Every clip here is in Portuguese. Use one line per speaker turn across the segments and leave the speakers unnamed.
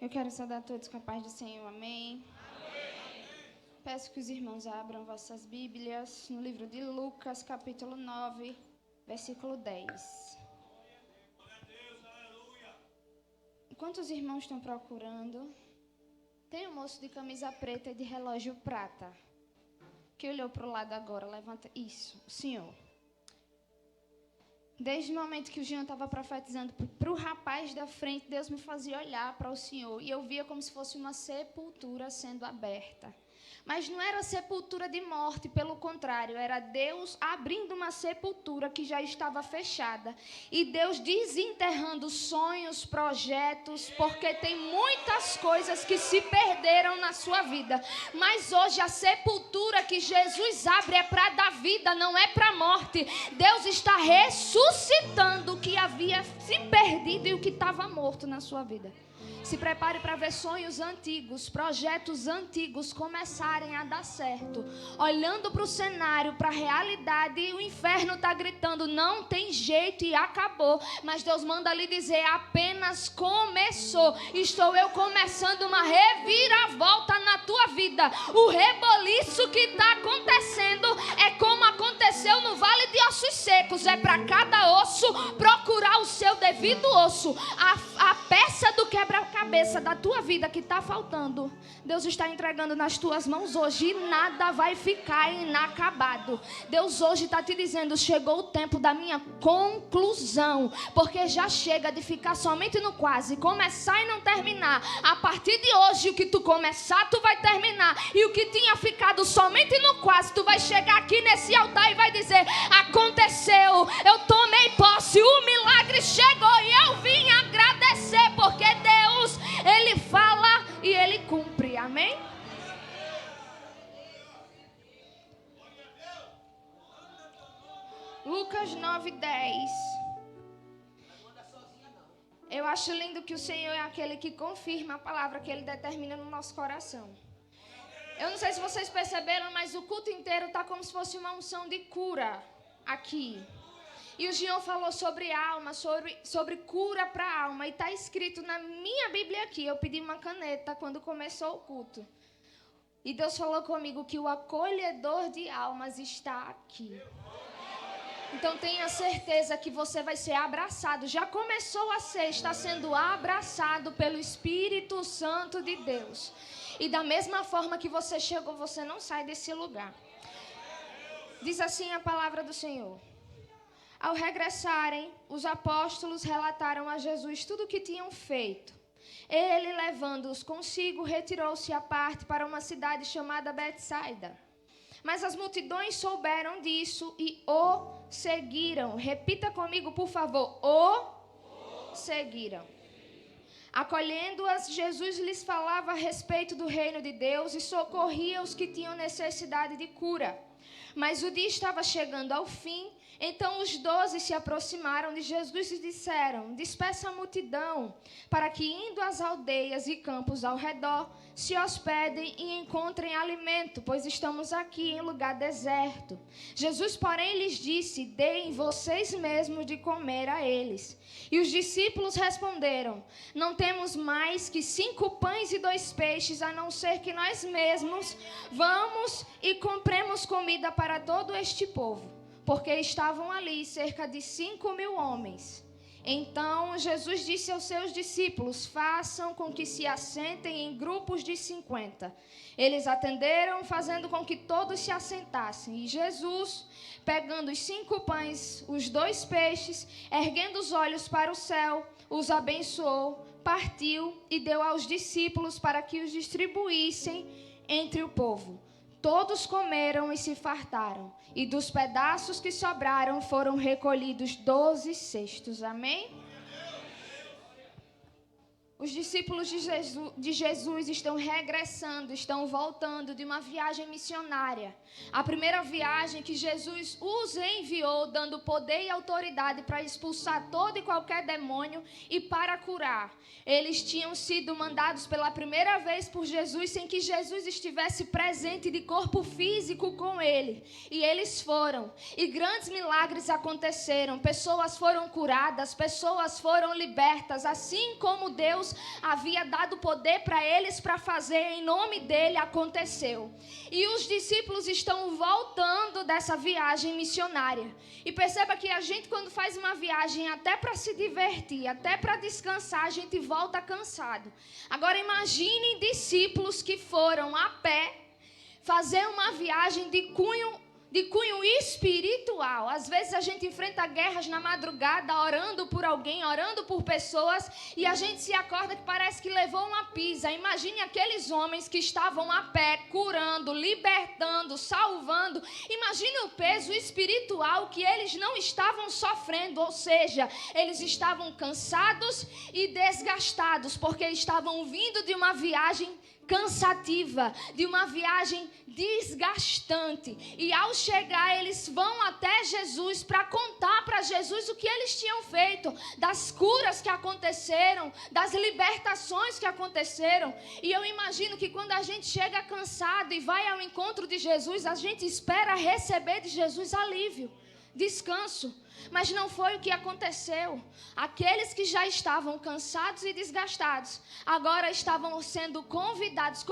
Eu quero saudar todos com a paz do Senhor, amém? Peço que os irmãos abram vossas Bíblias no livro de Lucas, capítulo 9, versículo 10. Enquanto os irmãos estão procurando, tem um moço de camisa preta e de relógio prata, que olhou para o lado agora, levanta, isso, o senhor. Desde o momento que o Jean estava profetizando para o rapaz da frente, Deus me fazia olhar para o Senhor e eu via como se fosse uma sepultura sendo aberta. Mas não era sepultura de morte, pelo contrário, era Deus abrindo uma sepultura que já estava fechada. E Deus desenterrando sonhos, projetos, porque tem muitas coisas que se perderam na sua vida. Mas hoje a sepultura que Jesus abre é para dar vida, não é para a morte. Deus está ressuscitando o que havia se perdido e o que estava morto na sua vida. Se prepare para ver sonhos antigos, projetos antigos começarem a dar certo. Olhando para o cenário, para a realidade, o inferno está gritando, não tem jeito e acabou. Mas Deus manda lhe dizer, apenas começou. Estou eu começando uma reviravolta na tua vida. O reboliço que está acontecendo é como aconteceu no Vale de Ossos Secos. É para cada osso procurar o seu devido osso. A peça do quebra-cabeça da tua vida que está faltando, Deus está entregando nas tuas mãos hoje e nada vai ficar inacabado. Deus hoje está te dizendo, chegou o tempo da minha conclusão, porque já chega de ficar somente no quase, começar e não terminar. A partir de hoje, o que tu começar, tu vai terminar, e o que tinha ficado somente no quase, tu vai chegar aqui nesse altar e vai dizer, aconteceu, eu tomei posse, o milagre chegou e eu vim agradecer, porque Deus, Ele fala e Ele cumpre, amém? Lucas 9:10. Eu acho lindo que o Senhor é aquele que confirma a palavra que Ele determina no nosso coração. Eu não sei se vocês perceberam, mas o culto inteiro está como se fosse uma unção de cura aqui. E o Jean falou sobre alma, sobre cura para a alma. E está escrito na minha Bíblia aqui. Eu pedi uma caneta quando começou o culto. E Deus falou comigo que o acolhedor de almas está aqui. Então tenha certeza que você vai ser abraçado. Já começou a ser, está sendo abraçado pelo Espírito Santo de Deus. E da mesma forma que você chegou, você não sai desse lugar. Diz assim a palavra do Senhor. Ao regressarem, os apóstolos relataram a Jesus tudo o que tinham feito. Ele, levando-os consigo, retirou-se à parte para uma cidade chamada Betsaida. Mas as multidões souberam disso e o seguiram. Repita comigo, por favor. O seguiram. Acolhendo-as, Jesus lhes falava a respeito do reino de Deus e socorria os que tinham necessidade de cura. Mas o dia estava chegando ao fim. Então os 12 se aproximaram de Jesus e disseram, despeça a multidão, para que indo às aldeias e campos ao redor, se hospedem e encontrem alimento, pois estamos aqui em lugar deserto. Jesus, porém, lhes disse, deem vocês mesmos de comer a eles. E os discípulos responderam, não temos mais que 5 pães e 2 peixes, a não ser que nós mesmos vamos e compremos comida para todo este povo. Porque estavam ali cerca de 5.000 homens. Então Jesus disse aos seus discípulos, façam com que se assentem em grupos de 50. Eles atenderam, fazendo com que todos se assentassem. E Jesus, pegando os 5 pães, os 2 peixes, erguendo os olhos para o céu, os abençoou, partiu e deu aos discípulos para que os distribuíssem entre o povo. Todos comeram e se fartaram, e dos pedaços que sobraram foram recolhidos 12 cestos. Amém? Os discípulos de Jesus estão regressando, estão voltando de uma viagem missionária. A primeira viagem que Jesus os enviou, dando poder e autoridade para expulsar todo e qualquer demônio e para curar. Eles tinham sido mandados pela primeira vez por Jesus sem que Jesus estivesse presente de corpo físico com ele. E eles foram. E grandes milagres aconteceram. Pessoas foram curadas, pessoas foram libertas, assim como Deus Deus havia dado poder para eles para fazer em nome dele, aconteceu. E os discípulos estão voltando dessa viagem missionária. E perceba que a gente, quando faz uma viagem até para se divertir, até para descansar, a gente volta cansado. Agora imaginem discípulos que foram a pé fazer uma viagem de cunho espiritual. Às vezes a gente enfrenta guerras na madrugada, orando por alguém, orando por pessoas, e a gente se acorda que parece que levou uma pisa. Imagine aqueles homens que estavam a pé, curando, libertando, salvando. Imagine o peso espiritual que eles não estavam sofrendo, ou seja, eles estavam cansados e desgastados, porque estavam vindo de uma viagem cansativa, de uma viagem desgastante. E ao chegar, eles vão até Jesus para contar para Jesus o que eles tinham feito, das curas que aconteceram, das libertações que aconteceram. E eu imagino que quando a gente chega cansado e vai ao encontro de Jesus, a gente espera receber de Jesus alívio, descanso. Mas não foi o que aconteceu. Aqueles que já estavam cansados e desgastados, agora estavam sendo convidados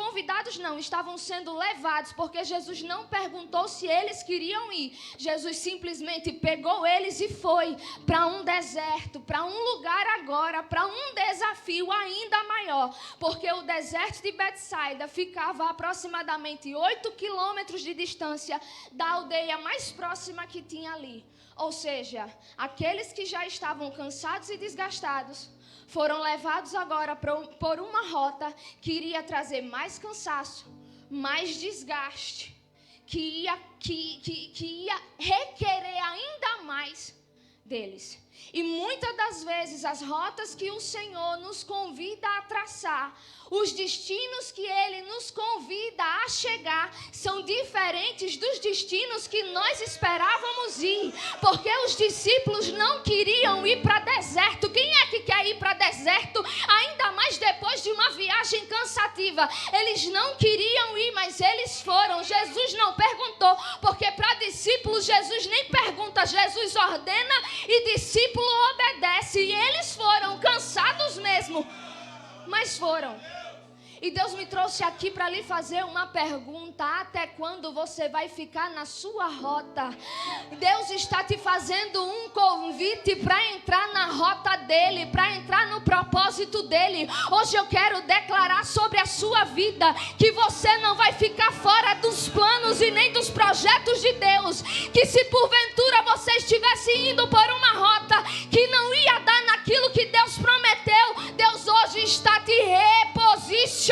não, estavam sendo levados, porque Jesus não perguntou se eles queriam ir. Jesus simplesmente pegou eles e foi para um deserto, para um lugar agora, para um desafio ainda maior, porque o deserto de Betsaida ficava a aproximadamente 8 quilômetros de distância da aldeia mais próxima que tinha ali. Ou seja, aqueles que já estavam cansados e desgastados foram levados agora por uma rota que iria trazer mais cansaço, mais desgaste, que ia requerer ainda mais deles. E muitas das vezes as rotas que o Senhor nos convida a traçar, os destinos que Ele nos convida a chegar, são diferentes dos destinos que nós esperávamos ir, porque os discípulos não queriam ir para deserto. Quem é que quer ir para deserto, ainda mais depois de uma viagem cansativa? Eles não queriam ir, mas eles foram. Jesus não perguntou, porque para discípulos Jesus nem pergunta, Jesus ordena e discípulo obedece. E eles foram cansados mesmo, mas foram. E Deus me trouxe aqui para lhe fazer uma pergunta: até quando você vai ficar na sua rota? Deus está te fazendo um convite para entrar na rota dele, para entrar no propósito dele. Hoje eu quero declarar sobre a sua vida que você não vai ficar fora dos planos e nem dos projetos de Deus. Que se porventura você estivesse indo por uma rota que não ia dar naquilo que Deus prometeu, Deus hoje está te reposicionando,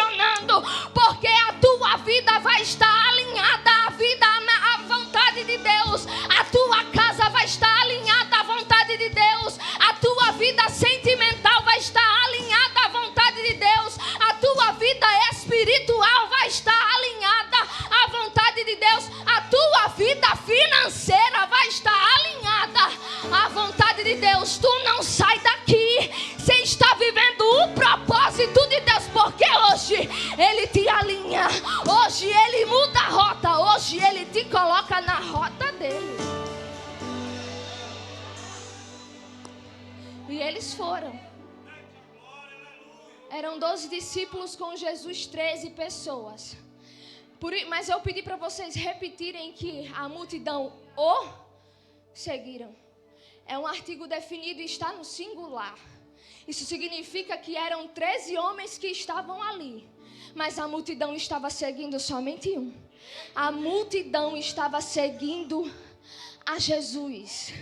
porque a tua vida vai estar alinhada à vontade de Deus. A tua casa vai estar alinhada à vontade de Deus. A tua vida sentimental vai estar alinhada à vontade de Deus. A tua vida espiritual vai estar alinhada à vontade de Deus. A tua vida financeira vai estar alinhada à vontade de Deus. Tu não sai daqui sem estar vivendo o propósito de Deus, porque hoje Ele te alinha, hoje Ele muda a rota, hoje Ele te coloca na rota dele. E eles foram. Eram 12 discípulos com Jesus, 13 pessoas. Mas eu pedi para vocês repetirem que a multidão o seguiram. É um artigo definido e está no singular. Isso significa que eram 13 homens que estavam ali, mas a multidão estava seguindo somente um. A multidão estava seguindo a Jesus.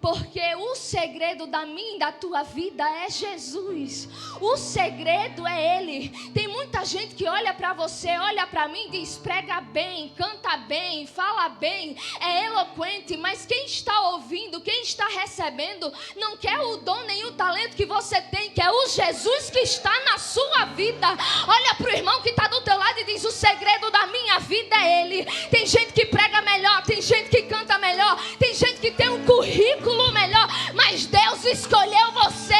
Porque o segredo da minha e da tua vida é Jesus. O segredo é Ele. Tem muita gente que olha para você, olha para mim e diz: prega bem, canta bem, fala bem, é eloquente. Mas quem está ouvindo, quem está recebendo, não quer o dom nem o talento que você tem, quer o Jesus que está na sua vida. Olha para o irmão que está do teu lado e diz: o segredo da minha vida é Ele. Tem gente que prega melhor, tem gente que canta melhor, tem gente que tem um currículo melhor, mas Deus escolheu você,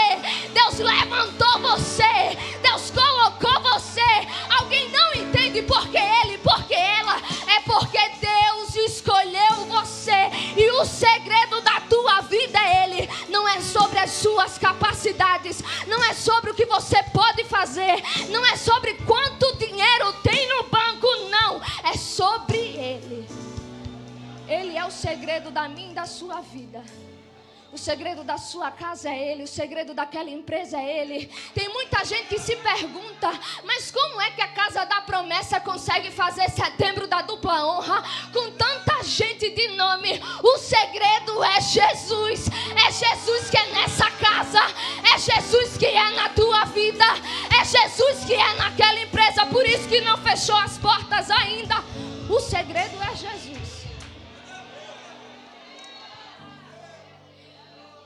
Deus levantou você, Deus colocou você. Alguém não entende porque ele, porque ela, é porque Deus escolheu você. E o segredo da tua vida é Ele. Não é sobre as suas capacidades, não é sobre o que você pode não é sobre quanto dinheiro tem no banco, não. É sobre Ele. Ele é o segredo da minha e da sua vida. O segredo da sua casa é Ele. O segredo daquela empresa é Ele. Tem muita gente que se pergunta: mas como é que a Casa da Promessa consegue fazer Setembro da Dupla Honra com tanta gente de nome? O segredo é Jesus. É Jesus que é nessa casa. É Jesus que é na tua vida. É Jesus que é naquela empresa. Por isso que não fechou as portas ainda. O segredo é Jesus.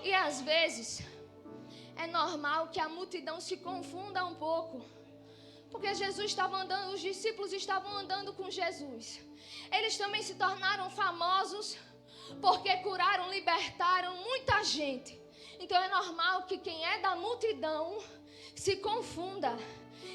E às vezes é normal que a multidão se confunda um pouco, porque Jesus estava andando, os discípulos estavam andando com Jesus. Eles também se tornaram famosos porque curaram, libertaram muita gente. Então é normal que quem é da multidão se confunda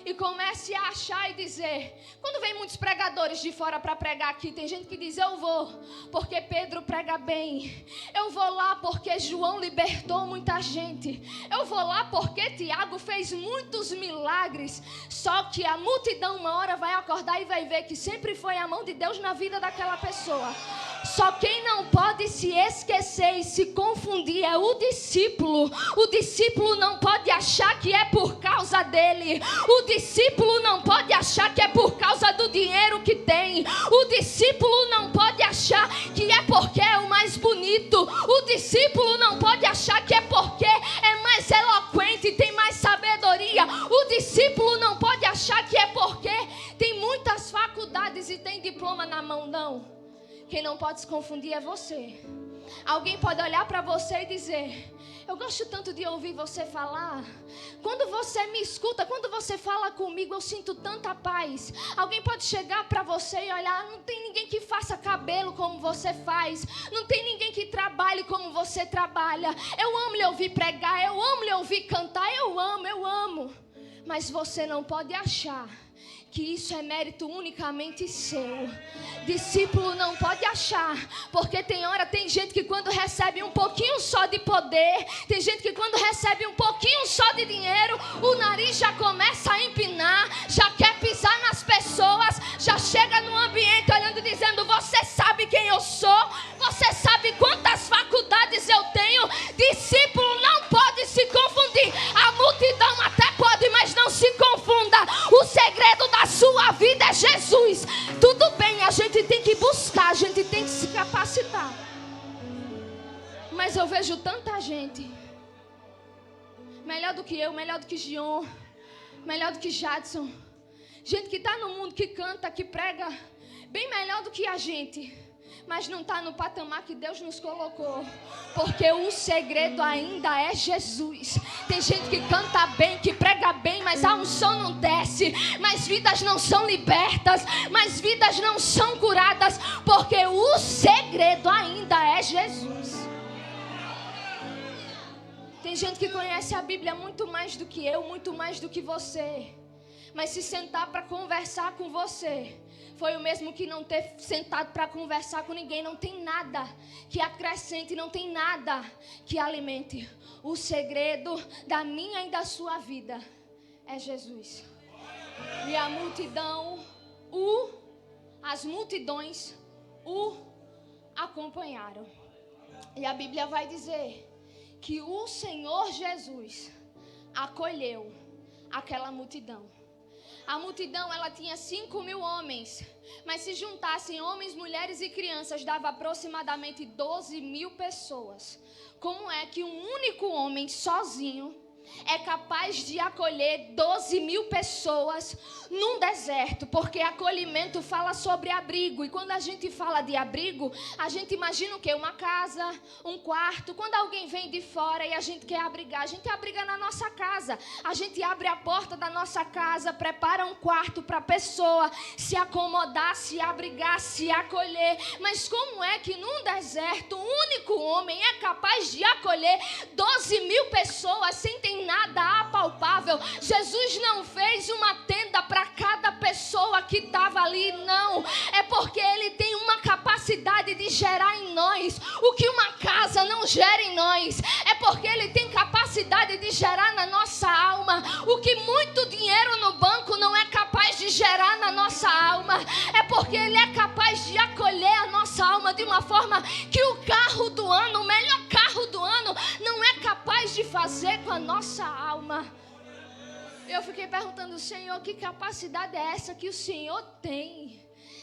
e comece a achar e dizer. Quando vem muitos pregadores de fora para pregar aqui, tem gente que diz: eu vou porque Pedro prega bem, eu vou lá porque João libertou muita gente, eu vou lá porque Tiago fez muitos milagres. Só que a multidão uma hora vai acordar e vai ver que sempre foi a mão de Deus na vida daquela pessoa. Só quem não pode se esquecer e se confundir é o discípulo. O discípulo não pode achar que é por causa dele. O discípulo não pode achar que é por causa do dinheiro que tem. O discípulo não pode achar que é porque é o mais bonito. O discípulo não pode achar que é porque é mais eloquente, tem mais sabedoria. O discípulo não pode achar que é porque tem muitas faculdades e tem diploma na mão, não. Quem não pode se confundir é você. Alguém pode olhar para você e dizer: eu gosto tanto de ouvir você falar. Quando você me escuta, quando você fala comigo, eu sinto tanta paz. Alguém pode chegar para você e olhar: não tem ninguém que faça cabelo como você faz. Não tem ninguém que trabalhe como você trabalha. Eu amo lhe ouvir pregar, eu amo lhe ouvir cantar, eu amo. Mas você não pode achar que isso é mérito unicamente seu. Discípulo não pode achar, porque tem gente que quando recebe um pouquinho só de poder, tem gente que quando recebe um pouquinho só de dinheiro, o nariz já começa a empinar, já quer pisar nas pessoas, já chega no ambiente olhando e dizendo: você sabe quem eu sou? Você sabe quantas faculdades eu tenho? Discípulo não pode se confundir. A multidão até pode, mas não se confunda. O segredo da sua vida é Jesus. Tudo bem, a gente tem que buscar, a gente tem que se capacitar. Mas eu vejo tanta gente melhor do que eu, melhor do que Gion, melhor do que Jadson, gente que está no mundo, que canta, que prega bem melhor do que a gente, mas não está no patamar que Deus nos colocou, porque o segredo ainda é Jesus. Tem gente que canta bem, que prega bem, mas a unção não desce, mas vidas não são libertas, mas vidas não são curadas, porque o segredo ainda é Jesus. Tem gente que conhece a Bíblia muito mais do que eu, muito mais do que você, mas se sentar para conversar com você foi o mesmo que não ter sentado para conversar com ninguém. Não tem nada que acrescente, não tem nada que alimente. O segredo da minha e da sua vida é Jesus. E a multidão, as multidões o acompanharam. E a Bíblia vai dizer que o Senhor Jesus acolheu aquela multidão. A multidão, ela tinha 5.000 homens, mas se juntassem homens, mulheres e crianças, dava aproximadamente 12.000 pessoas. Como é que um único homem sozinho é capaz de acolher 12.000 pessoas num deserto? Porque acolhimento fala sobre abrigo, e quando a gente fala de abrigo, a gente imagina o quê? Uma casa, um quarto. Quando alguém vem de fora e a gente quer abrigar, a gente abriga na nossa casa. A gente abre a porta da nossa casa, prepara um quarto para a pessoa se acomodar, se abrigar, se acolher. Mas como é que num deserto um único homem é capaz de acolher 12.000 pessoas sem ter nada apalpável? Jesus não fez uma tenda para cada pessoa que estava ali, não. É porque Ele tem uma capacidade de gerar em nós o que uma casa não gera em nós. É porque Ele tem capacidade de gerar na nossa alma o que muito dinheiro no banco a nossa alma. Eu fiquei perguntando, Senhor, que capacidade é essa que o Senhor tem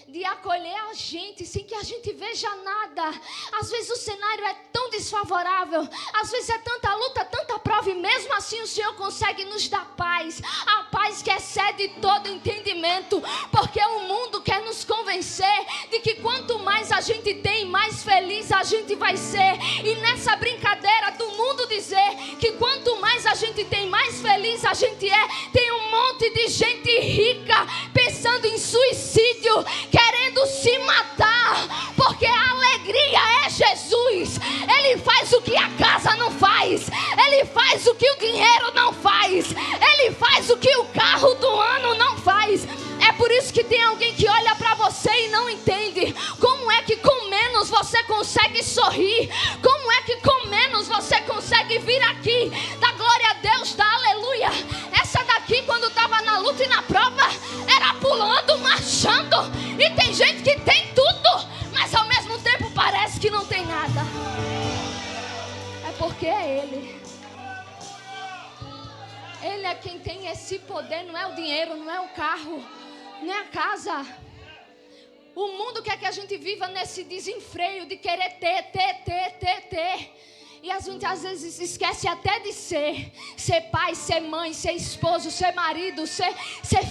de acolher a gente sem que a gente veja nada? Às vezes o cenário é tão desfavorável, às vezes é tanta luta, tanta prova, e mesmo assim o Senhor consegue nos dar paz, a paz que excede todo entendimento, porque o mundo quer nos convencer de que quanto mais a gente tem, mais feliz a gente vai ser. E nessa brincadeira do mundo dizer que quanto mais a gente tem, mais feliz a gente é, tem um monte de gente rica pensando em suicídio, querendo se matar, porque a alegria é Jesus. Ele faz o que a casa não faz, Ele faz o que o dinheiro não faz, Ele faz o que o carro do ano não faz. É por isso que tem alguém que olha para você e não entende como é que com menos você consegue sorrir, como é que com menos você consegue vir aqui, dá glória a Deus, dá aleluia. Essa daqui, quando estava na luta e na prova, era pulando, marchando, e tem gente que tem tudo, mas ao mesmo tempo parece que não tem nada. É porque é Ele. Ele é quem tem esse poder, não é o dinheiro, não é o carro, não é a casa. O mundo quer que a gente viva nesse desenfreio de querer ter. E a gente às vezes esquece até de ser pai, ser mãe, ser esposo, ser marido, ser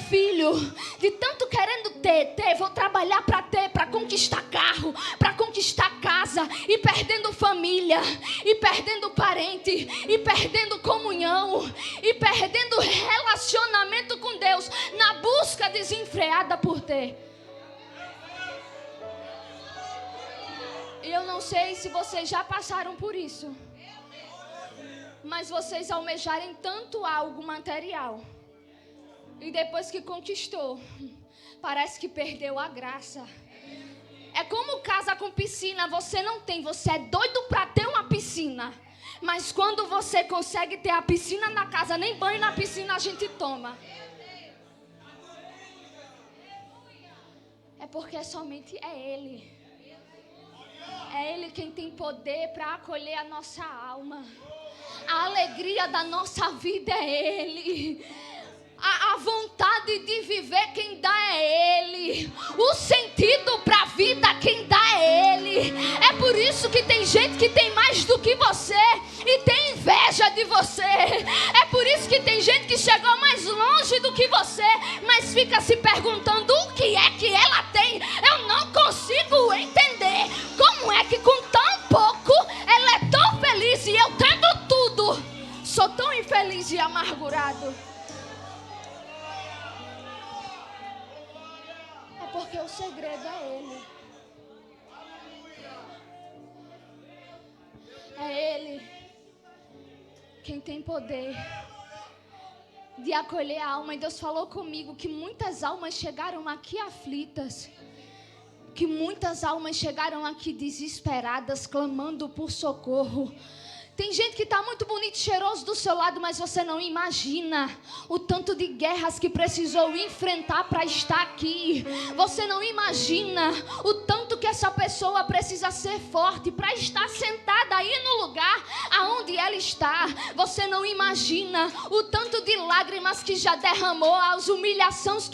filho. De tanto querendo ter, vou trabalhar para ter, para conquistar carro, para conquistar casa, e perdendo família, e perdendo parente, e perdendo comunhão, e perdendo relacionamento com Deus, na busca desenfreada por ter. E eu não sei se vocês já passaram por isso, mas vocês almejarem tanto algo material, e depois que conquistou, parece que perdeu a graça. É como casa com piscina, você não tem, você é doido para ter uma piscina, mas quando você consegue ter a piscina na casa, nem banho na piscina a gente toma. É porque somente é Ele. É Ele quem tem poder para acolher a nossa alma. A alegria da nossa vida é Ele. A vontade de viver quem dá é Ele. O sentido para a vida quem dá é Ele. É por isso que tem gente que tem mais do que você e tem inveja de você. É por isso que tem gente que chegou mais longe do que você, mas fica se perguntando o que é que ela tem. Eu não consigo entender como é que com tão pouco ela é tão feliz, e eu tendo tudo sou tão infeliz e amargurado. Porque o segredo é Ele. É Ele quem tem poder de acolher a alma. E Deus falou comigo que muitas almas chegaram aqui aflitas, que muitas almas chegaram aqui desesperadas, clamando por socorro. Tem gente que está muito bonito e cheiroso do seu lado, mas você não imagina o tanto de guerras que precisou enfrentar para estar aqui. Você não imagina o tanto que essa pessoa precisa ser forte para estar sentada aí no lugar aonde ela está. Você não imagina o tanto de lágrimas que já derramou, as humilhações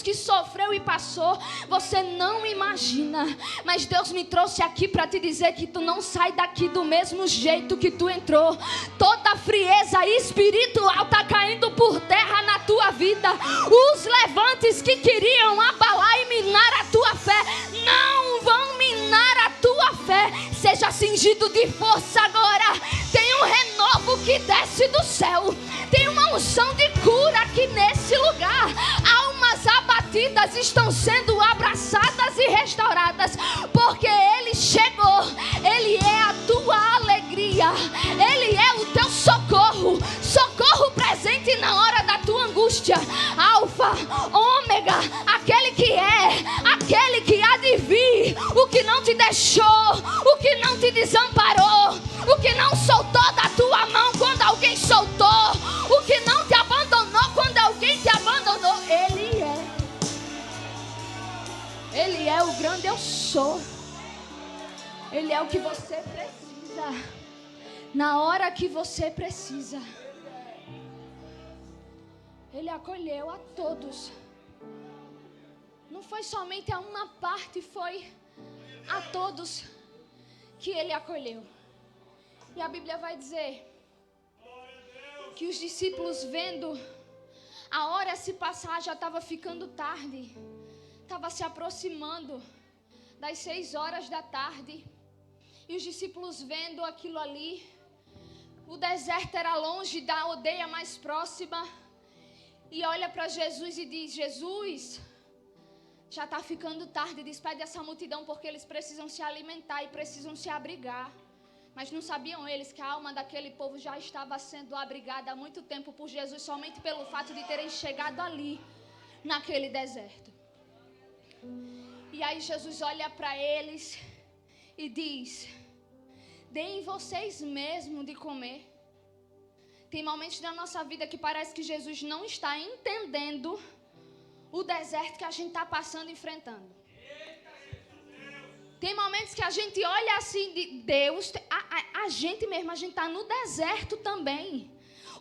que sofreu e passou. Você não imagina. Mas Deus me trouxe aqui para te dizer que tu não sai daqui do mesmo jeito que tu entrou. Toda frieza espiritual está caindo por terra na tua vida. Os levantes que queriam abalar e minar a tua fé não vão minar a tua fé. Seja cingido de força agora. Tem um renovo que desce do céu. Tem uma unção de cura aqui nesse lugar. Almas abatidas estão sendo abraçadas e restauradas, porque Ele chegou. Ele é a tua alegria. Ele é o teu socorro. Socorro presente na hora da tua angústia. Alfa, ômega, aquele que é, aquele que há de vir, o que não te deixou, o que não te desamparou, o que não soltou da tua mão quando alguém soltou, o que não te abandonou quando alguém te abandonou. Ele é o grande eu sou. Ele é o que você precisa. Na hora que você precisa. Ele acolheu a todos. Não foi somente a uma parte, foi a todos que ele acolheu. E a Bíblia vai dizer que os discípulos, vendo a hora se passar, já estava ficando tarde. Estava se aproximando das 6 horas da tarde. E os discípulos vendo aquilo ali, o deserto era longe da aldeia mais próxima. E olha para Jesus e diz: Jesus, já está ficando tarde, despede essa multidão, porque eles precisam se alimentar e precisam se abrigar. Mas não sabiam eles que a alma daquele povo já estava sendo abrigada há muito tempo por Jesus, somente pelo fato de terem chegado ali, naquele deserto. E aí Jesus olha para eles e diz: deem vocês mesmo de comer. Tem momentos da nossa vida que parece que Jesus não está entendendo o deserto que a gente está passando, enfrentando. Tem momentos que a gente olha assim de Deus, a gente mesmo, a gente está no deserto também.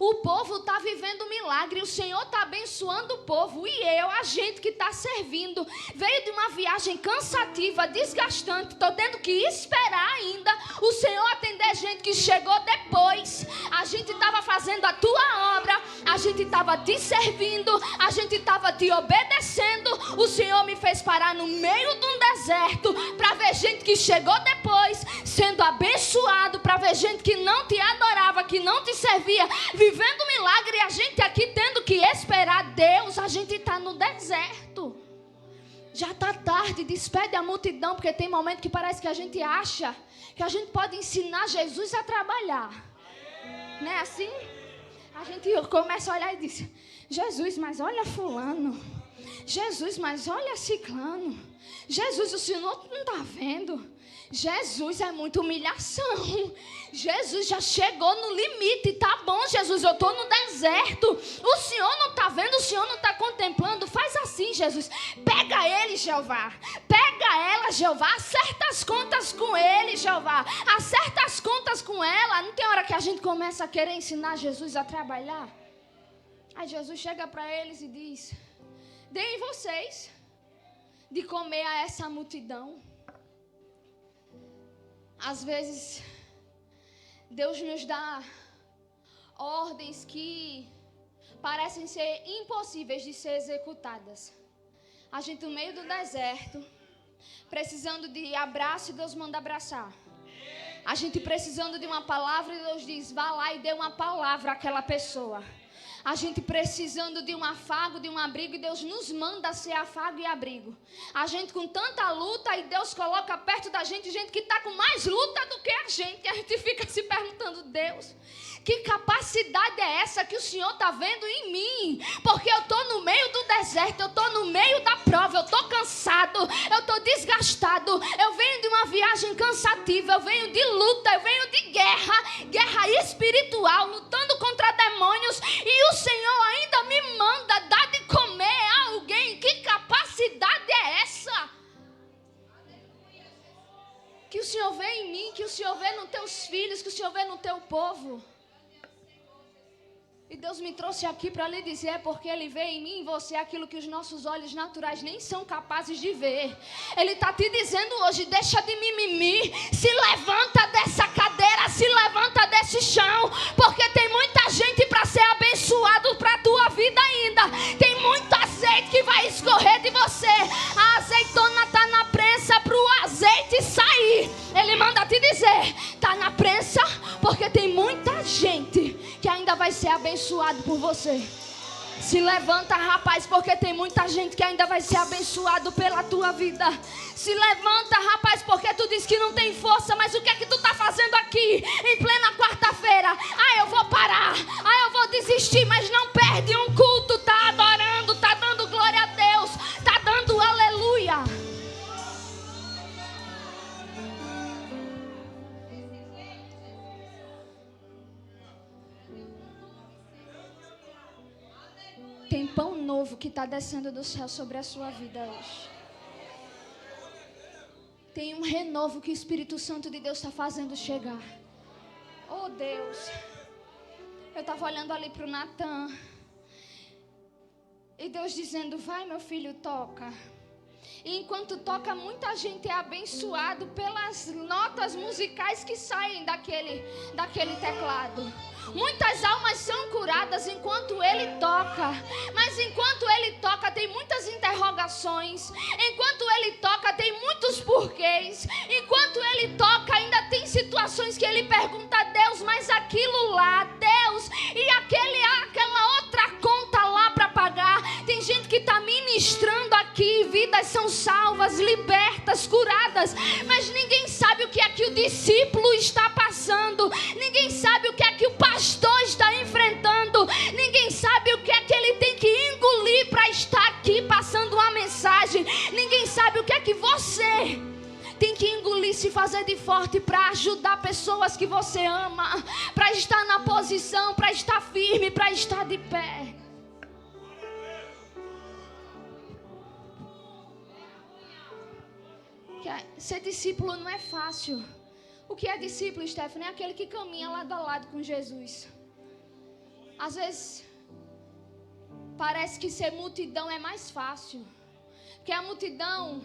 O povo está vivendo um milagre, o Senhor está abençoando o povo. E a gente que está servindo, veio de uma viagem cansativa, desgastante. Estou tendo que esperar ainda o Senhor atender gente que chegou depois. A gente estava fazendo a tua obra, a gente estava te servindo, a gente estava te obedecendo. O Senhor me fez parar no meio de um deserto para ver gente que chegou depois, sendo abençoado, para ver gente que não te adorava, que não te servia, vivendo milagre, e a gente aqui tendo que esperar Deus. A gente está no deserto. Já está tarde, despede a multidão, porque tem momento que parece que a gente acha que a gente pode ensinar Jesus a trabalhar. Não é assim? A gente começa a olhar e diz: Jesus, mas olha fulano. Jesus, mas olha ciclano. Jesus, o Senhor não está vendo? Jesus, é muita humilhação. Jesus já chegou no limite. Tá bom, Jesus, eu estou no deserto. O Senhor não está vendo, o Senhor não está contemplando. Faz assim, Jesus. Pega ele, Jeová. Pega ela, Jeová. Acerta as contas com ele, Jeová. Acerta as contas com ela. Não tem hora que a gente começa a querer ensinar Jesus a trabalhar? Aí Jesus chega para eles e diz: deem vocês de comer a essa multidão. Às vezes, Deus nos dá ordens que parecem ser impossíveis de ser executadas. A gente no meio do deserto, precisando de abraço, e Deus manda abraçar. A gente precisando de uma palavra, e Deus diz: vá lá e dê uma palavra àquela pessoa. A gente precisando de um afago, de um abrigo, e Deus nos manda ser afago e abrigo. A gente com tanta luta, e Deus coloca perto da gente que está com mais luta do que a gente. E a gente fica se perguntando: Deus, que capacidade é essa que o Senhor está vendo em mim? Porque eu estou no meio do deserto, eu estou no meio da prova, eu estou cansado, eu estou desgastado, eu venho de uma viagem cansativa, eu venho de luta, eu venho de guerra espiritual, lutando contra demônios, e o Senhor ainda me manda dar de comer a alguém. Que capacidade é essa? Que o Senhor vê em mim, que o Senhor vê nos teus filhos, que o Senhor vê no teu povo. E Deus me trouxe aqui para lhe dizer: é porque Ele vê em mim e em você aquilo que os nossos olhos naturais nem são capazes de ver. Ele está te dizendo hoje: deixa de mimimi, se levanta dessa cadeira, se levanta desse chão, porque tem muita gente para ser abençoado para a tua vida ainda. Tem muito azeite que vai escorrer de você. A azeitona está na prensa para o azeite sair. Ele manda te dizer: está na prensa, porque tem muita gente que ainda vai ser abençoado por você. Se levanta, rapaz, porque tem muita gente que ainda vai ser abençoado pela tua vida. Se levanta, rapaz, porque tu diz que não tem força, mas o que é que tu está fazendo aqui em plena quarta-feira? Eu vou parar, eu vou desistir, mas não perde um culto, tá adorando, tá dando glória a Deus, tá dando aleluia. Tem pão novo que está descendo do céu sobre a sua vida hoje. Tem um renovo que o Espírito Santo de Deus está fazendo chegar. Oh, Deus. Eu estava olhando ali para o Natan. E Deus dizendo, vai, meu filho, toca. E enquanto toca, muita gente é abençoado pelas notas musicais que saem daquele teclado. Muitas almas são curadas enquanto ele toca. Mas enquanto ele toca, tem muitas interrogações. Enquanto ele toca, tem muitos porquês. Enquanto ele toca, ainda tem situações que ele pergunta a Deus, mas aquilo lá, Deus, e aquela outra conta lá para pagar. Tem gente que está ministrando aqui, vidas são salvas, libertas, curadas, mas ninguém sabe o que é que o discípulo está passando. Ninguém sabe o que é que o pastor está enfrentando. Ninguém sabe o que é que ele tem que engolir para estar aqui passando uma mensagem. Ninguém sabe o que é que você tem que engolir, se fazer de forte para ajudar pessoas que você ama, para estar na posição, para estar firme, para estar de pé. Ser discípulo não é fácil. O que é discípulo, Stephanie? É aquele que caminha lado a lado com Jesus. Às vezes parece que ser multidão é mais fácil, porque a multidão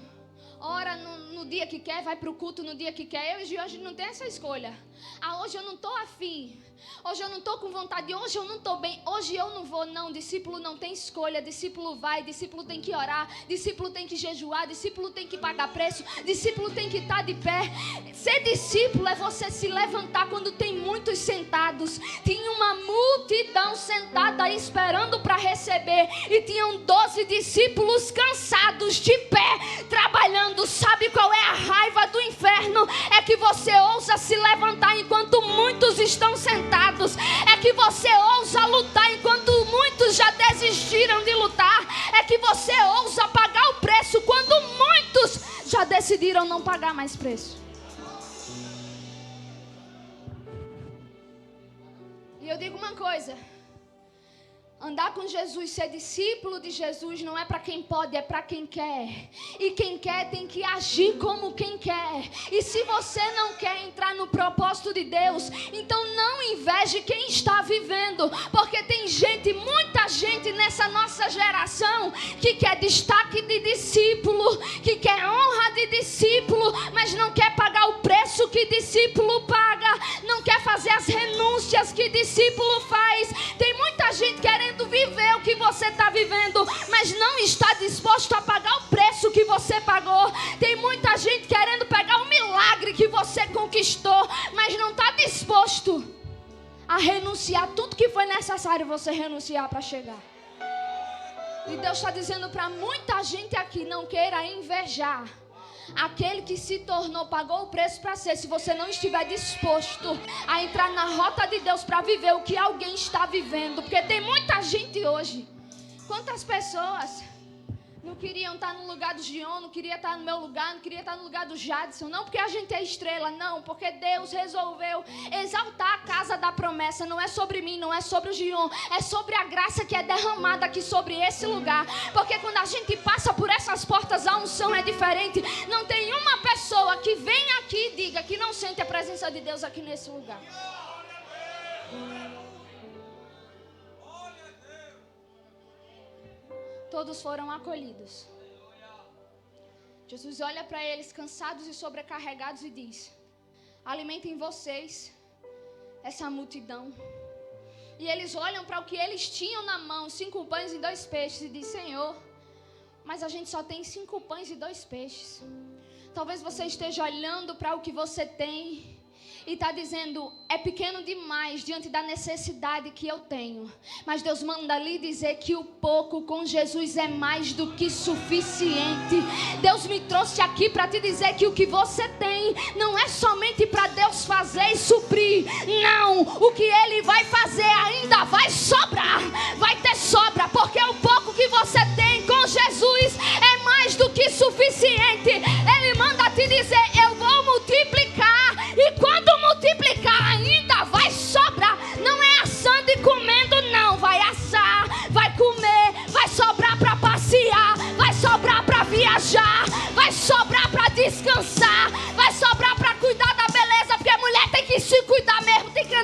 ora no dia que quer, vai para o culto no dia que quer. Eu hoje não tenho essa escolha. Hoje eu não estou afim. Hoje eu não estou com vontade. Hoje eu não estou bem. Hoje eu não vou. Não, discípulo não tem escolha. Discípulo vai. Discípulo tem que orar. Discípulo tem que jejuar. Discípulo tem que pagar preço. Discípulo tem que estar de pé. Ser discípulo é você se levantar quando tem muitos sentados. Tinha uma multidão sentada esperando para receber. E tinham 12 discípulos cansados de pé, trabalhando. Sabe qual é a raiva do inferno? É que você ousa se levantar enquanto muitos estão sentados. É que você ousa lutar enquanto muitos já desistiram de lutar. É que você ousa pagar o preço quando muitos já decidiram não pagar mais preço. E eu digo uma coisa: andar com Jesus, ser discípulo de Jesus não é para quem pode, é para quem quer. E quem quer tem que agir como quem quer. E se você não quer entrar no propósito de Deus, então não inveje quem está vivendo. Porque tem gente, muita gente nessa nossa geração que quer destaque de discípulo, que quer honra de discípulo, mas não quer pagar o preço que discípulo paga, não quer fazer as renúncias que discípulo faz. Tem muita gente querendo viver o que você está vivendo, mas não está disposto a pagar o preço que você pagou. Tem muita gente querendo pegar o milagre que você conquistou, mas não está disposto a renunciar tudo que foi necessário você renunciar para chegar. E Deus está dizendo para muita gente aqui: não queira invejar aquele que se tornou, pagou o preço para ser. Se você não estiver disposto a entrar na rota de Deus para viver o que alguém está vivendo, porque tem muita gente hoje. Quantas pessoas não queriam estar no lugar do Gion, não queria estar no meu lugar, não queria estar no lugar do Jadson, não porque a gente é estrela, não, porque Deus resolveu exaltar a casa da promessa. Não é sobre mim, não é sobre o Gion, é sobre a graça que é derramada aqui sobre esse lugar. Porque quando a gente passa por essas portas, a unção é diferente. Não tem uma pessoa que venha aqui e diga que não sente a presença de Deus aqui nesse lugar. Todos foram acolhidos. Jesus olha para eles cansados e sobrecarregados e diz: alimentem vocês essa multidão. E eles olham para o que eles tinham na mão, 5 pães e 2 peixes, e diz: Senhor, mas a gente só tem 5 pães e 2 peixes. Talvez você esteja olhando para o que você tem e está dizendo: é pequeno demais diante da necessidade que eu tenho. Mas Deus manda lhe dizer que o pouco com Jesus é mais do que suficiente. Deus me trouxe aqui para te dizer que o que você tem não é somente para Deus fazer e suprir. Não, o que Ele vai fazer ainda vai sobrar. Vai ter sobra, porque o pouco que você tem com Jesus é mais do que suficiente. Ele manda te dizer: eu vou multiplicar. E quando multiplicar ainda vai sobrar. Não é assando e comendo, não. Vai assar, vai comer, vai sobrar para passear, vai sobrar para viajar, vai sobrar para descansar, vai sobrar para cuidar da beleza, porque a mulher tem que se cuidar mesmo, tem que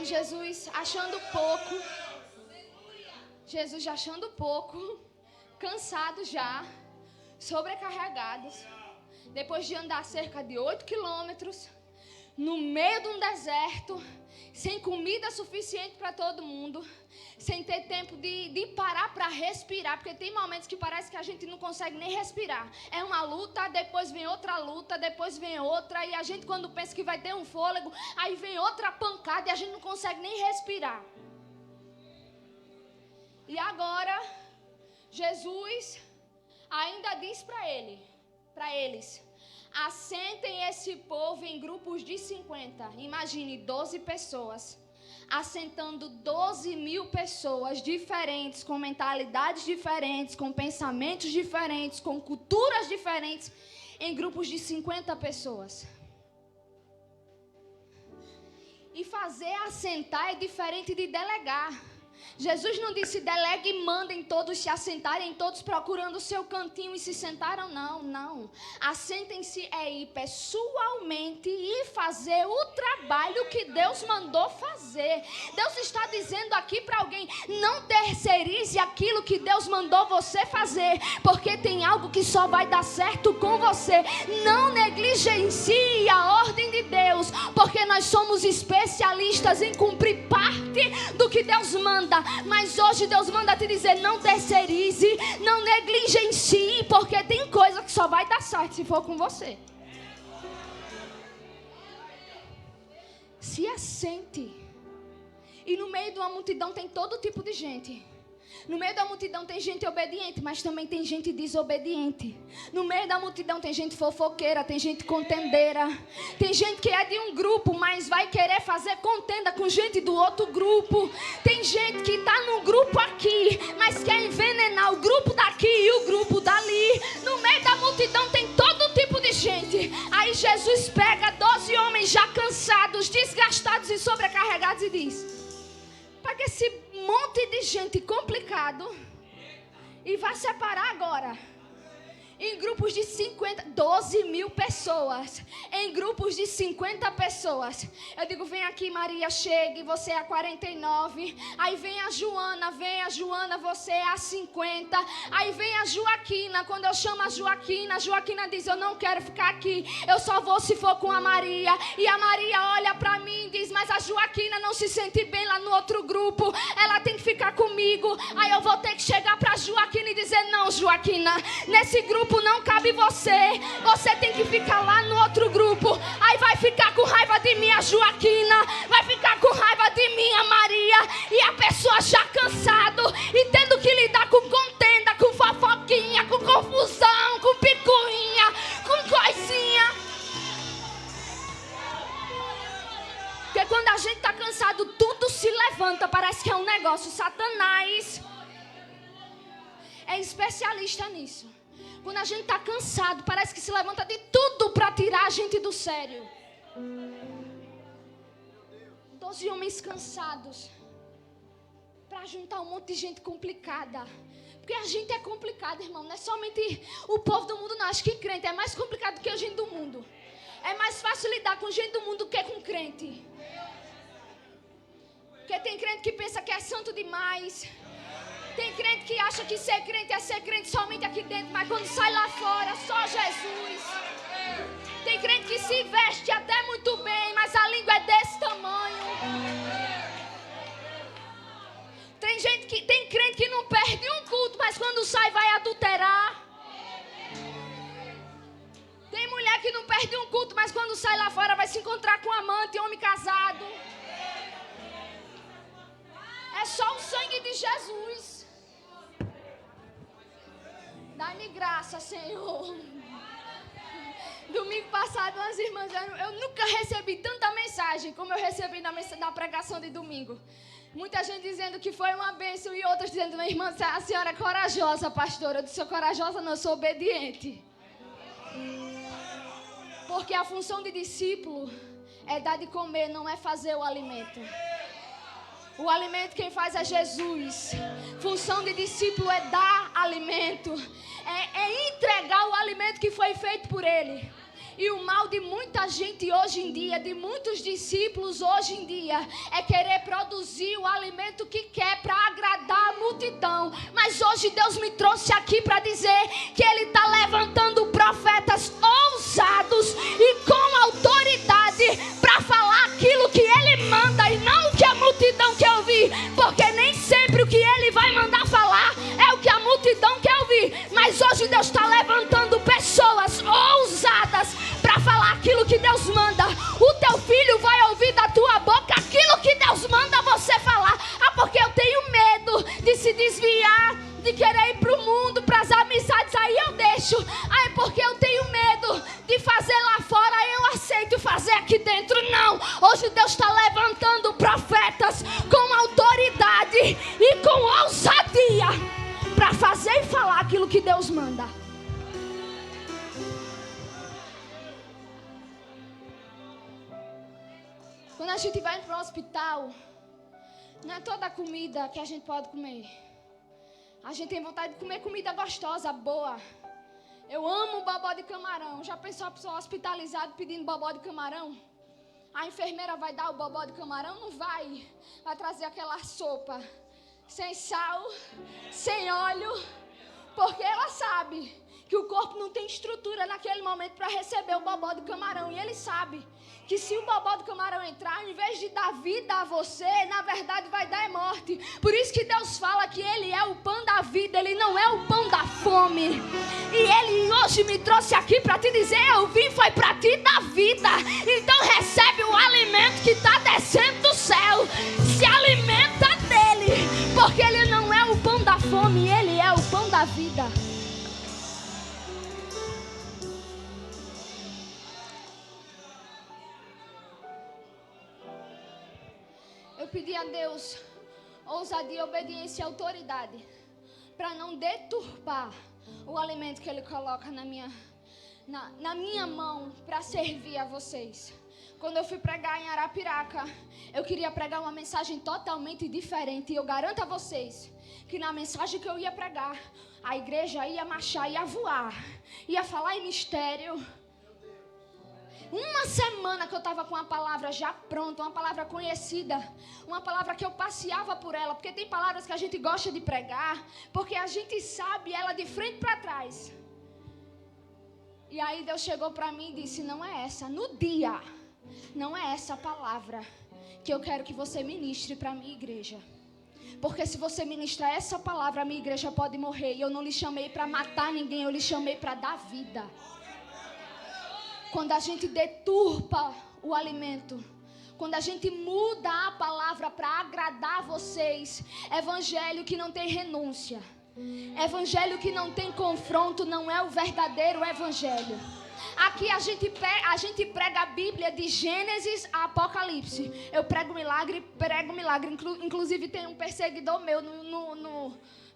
Jesus achando pouco, cansado já, sobrecarregados, depois de andar cerca de 8 quilômetros, no meio de um deserto, sem comida suficiente para todo mundo, sem ter tempo de parar para respirar, porque tem momentos que parece que a gente não consegue nem respirar. É uma luta, depois vem outra luta, depois vem outra, e a gente quando pensa que vai ter um fôlego, aí vem outra pancada e a gente não consegue nem respirar. E agora, Jesus ainda diz para eles, assentem esse povo em grupos de 50. Imagine 12 pessoas assentando 12.000 pessoas diferentes, com mentalidades diferentes, com pensamentos diferentes, com culturas diferentes, em grupos de 50 pessoas. E fazer assentar é diferente de delegar. Jesus não disse delegue e mandem todos se assentarem, todos procurando o seu cantinho e se sentaram. Não. Assentem-se ir pessoalmente e fazer o trabalho que Deus mandou fazer. Deus está dizendo aqui para alguém, não terceirize aquilo que Deus mandou você fazer, porque tem algo que só vai dar certo com você. Não negligencie a ordem de Deus, porque nós somos especialistas em cumprir parte do que Deus manda. Mas hoje Deus manda te dizer, não terceirize, não negligencie, porque tem coisa que só vai dar certo se for com você. Se assente. E no meio de uma multidão tem todo tipo de gente. No meio da multidão tem gente obediente, mas também tem gente desobediente. No meio da multidão tem gente fofoqueira, tem gente contendeira. Tem gente que é de um grupo, mas vai querer fazer contenda com gente do outro grupo. Tem gente que está no grupo aqui, mas quer envenenar o grupo daqui e o grupo dali. No meio da multidão tem todo tipo de gente. Aí Jesus pega 12 homens já cansados, desgastados e sobrecarregados e diz, pega esse monte de gente complicado e vai separar agora em grupos de 12.000 pessoas, em grupos de 50 pessoas. Eu digo, vem aqui Maria, chegue, você é a 49. Aí vem a Joana, você é a 50. Aí vem a Joaquina, quando eu chamo a Joaquina diz, eu não quero ficar aqui, eu só vou se for com a Maria. E a Maria olha para mim e diz, mas a Joaquina não se sente bem lá no outro grupo, ela tem que ficar comigo. Aí eu vou ter que chegar para a Joaquina e dizer, não Joaquina, nesse grupo não cabe você tem que ficar lá no outro grupo. Aí vai ficar com raiva de mim a Joaquina, vai ficar com raiva de mim a Maria, e a pessoa já cansado e tendo que lidar com contenda, com fofoquinha, com confusão, com picuinha, com coisinha. Porque quando a gente está cansado, tudo se levanta, parece que é um negócio. Satanás é especialista nisso. Quando a gente está cansado, parece que se levanta de tudo para tirar a gente do sério. 12 homens cansados para juntar um monte de gente complicada. Porque a gente é complicado, irmão. Não é somente o povo do mundo, não. Acho que crente é mais complicado que a gente do mundo. É mais fácil lidar com gente do mundo do que com crente. Porque tem crente que pensa que é santo demais. Tem crente que acha que ser crente é ser crente somente aqui dentro, mas quando sai lá fora, só Jesus. Tem crente que se veste até muito bem, mas a língua é desse tamanho. Tem crente que não perde um culto, mas quando sai vai adulterar. Tem mulher que não perde um culto, mas quando sai lá fora vai se encontrar com um amante, homem casado. É só o sangue de Jesus. Dá-me graça, Senhor. Domingo passado, as irmãs, eu nunca recebi tanta mensagem como eu recebi na pregação de domingo. Muita gente dizendo que foi uma bênção e outras dizendo, minha irmã, a senhora é corajosa, pastora. Eu disse, sou corajosa, não, eu sou obediente. Porque a função de discípulo é dar de comer, não é fazer o alimento. O alimento quem faz é Jesus. Função de discípulo é dar alimento. É entregar o alimento que foi feito por Ele. E o mal de muita gente hoje em dia, de muitos discípulos hoje em dia, é querer produzir o alimento que quer para agradar a multidão. Mas hoje Deus me trouxe aqui para dizer que Ele está levantando profetas ousados e com autoridade para falar aquilo que Ele manda e não o que a multidão quer ouvir. Porque nem sempre o que Ele vai mandar falar é o que a multidão quer ouvir. Mas hoje Deus está levantando pessoas ousadas para falar aquilo que Deus manda. O teu filho vai ouvir da tua boca aquilo que Deus manda você falar. Ah, porque eu tenho medo de se desviar, de querer ir para o mundo, para as amizades, aí eu deixo. Ah, é porque eu tenho medo de fazer lá fora, aí eu aceito fazer aqui dentro. Não, hoje Deus está levantando profetas com autoridade e com ousadia para fazer e falar aquilo que Deus manda. Quando a gente vai para o hospital, não é toda a comida que a gente pode comer. A gente tem vontade de comer comida gostosa, boa. Eu amo bobó de camarão. Já pensou a pessoa hospitalizada pedindo bobó de camarão? A enfermeira vai dar o bobó de camarão? Não vai. Vai trazer aquela sopa sem sal, sem óleo, porque ela sabe que o corpo não tem estrutura naquele momento para receber o bobó de camarão. E ele sabe que se o bobó do camarão entrar, em vez de dar vida a você, na verdade vai dar morte. Por isso que Deus fala que Ele é o pão da vida, Ele não é o pão da fome. E Ele hoje me trouxe aqui para te dizer, eu vim foi para te dar vida. Então recebe o alimento que está descendo do céu. Se alimenta dele, porque Ele não é o pão da fome, Ele é o pão da vida. Eu pedi a Deus ousadia, obediência e autoridade para não deturpar o alimento que Ele coloca na minha mão para servir a vocês. Quando eu fui pregar em Arapiraca, eu queria pregar uma mensagem totalmente diferente. E eu garanto a vocês que na mensagem que eu ia pregar, a igreja ia marchar, ia voar, ia falar em mistério. Uma semana que eu estava com a palavra já pronta, uma palavra conhecida, uma palavra que eu passeava por ela, porque tem palavras que a gente gosta de pregar, porque a gente sabe ela de frente para trás. E aí Deus chegou para mim e disse, não é essa, no dia, não é essa palavra que eu quero que você ministre para a minha igreja. Porque se você ministrar essa palavra, a minha igreja pode morrer. E eu não lhe chamei para matar ninguém, eu lhe chamei para dar vida. Quando a gente deturpa o alimento, quando a gente muda a palavra para agradar vocês, evangelho que não tem renúncia, evangelho que não tem confronto, não é o verdadeiro evangelho. Aqui a gente prega a Bíblia de Gênesis a Apocalipse. Eu prego milagre. Inclusive tem um perseguidor meu